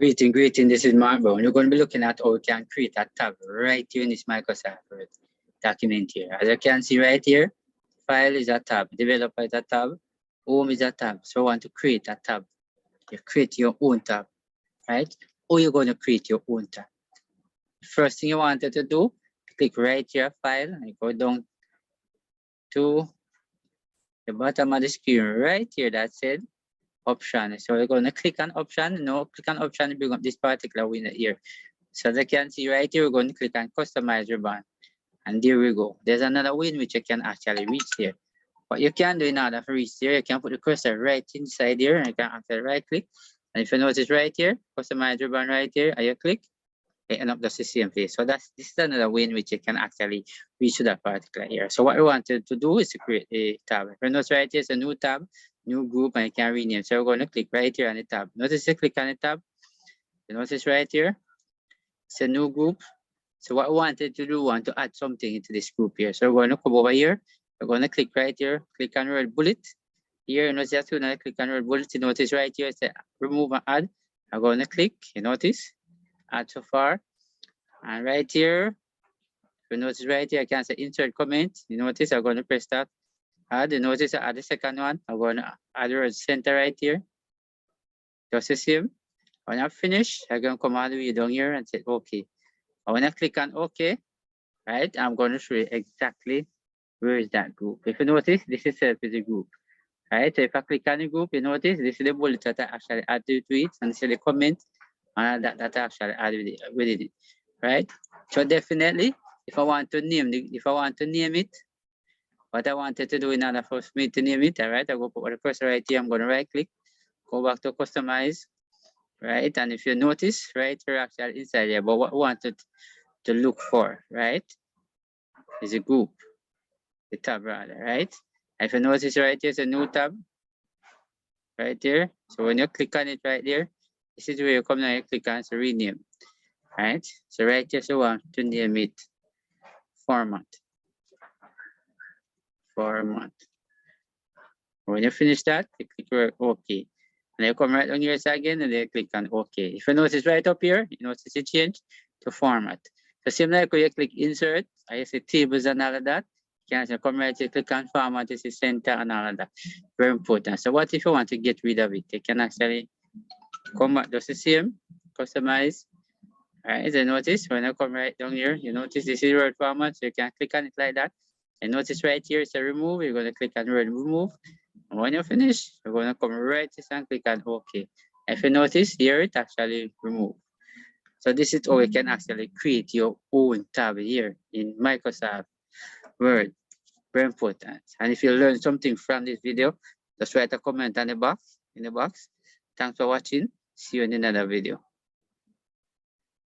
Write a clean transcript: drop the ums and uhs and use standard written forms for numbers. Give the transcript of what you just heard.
Greeting. This is Mark Brown. You're going to be looking at how we can create a tab right here in this Microsoft Word document here. As you can see right here, file is a tab, developer is a tab, home is a tab. So I want to create a tab. You create your own tab, right? Or you're going to create your own tab. First thing you wanted to do, click right here, file, and go down to the bottom of the screen right here that said option. So we're going to click on option. No, click on option to bring up this particular window here. So as you can see right here, we're going to click on customize ribbon. And there we go. There's another way in which you can actually reach here. What you can do in order to reach there, you can put the cursor right inside here and you can actually right click. And if you notice right here, customize ribbon right here, and you click, it end up just the same place. So this is another way in which you can actually reach to that particular area. So what we wanted to do is to create a tab. If you notice right here, it's a new tab, new group, and you can rename. So we're going to click right here on the tab. Notice you click on the tab. You notice right here, it's a new group. So what we wanted to do, we want to add something into this group here. So we're going to come over here. We're going to click right here, click on red bullet. Here, you notice that when I click on red bullet, you notice right here, it's a remove and add. I'm going to click, you notice, add so far. And right here, you notice right here, I can say insert comment. You notice I'm going to press that. Add, you notice I add the second one. I'm going to add the center right here. Just the same. When I finish, I'm going to come all the way down here and say OK. And when I click on OK, right, I'm going to show you exactly where is that group. If you notice, this itself is a group. Right, so if I click on the group, you notice this is the bullet that I actually add to it, and this is the comment that I actually add with it. Right? So definitely, if I want to name it, what I wanted to do in order for me to name it, all right, I go put the cursor right here, I'm going to right click, go back to customize, right? And if you notice, right, you're actually inside here, but what I wanted to look for, right, is a group, the tab rather, right? If you notice right here, it's a new tab right there. So when you click on it right there, this is where you come now, you click on so rename, right? So right here, so I want to name it format. When you finish that, you click OK. And you come right on your side again and then click on OK. If you notice right up here, you notice it change to format. So same like when you click insert, I say tables and all of that. You can come right here, click on format, this is center and all of that. Very important. So what if you want to get rid of it? You can actually come back just the same, customize. Right, so notice when I come right down here, you notice this is word format, so you can click on it like that. And notice right here it's a remove, you're going to click on word remove. And when you finish, you're going to come right here and click on OK. If you notice here, it actually remove. So this is how you can actually create your own tab here in Microsoft Word. Very important. And if you learn something from this video, just write a comment on the box, in the box. Thanks for watching. See you in another video.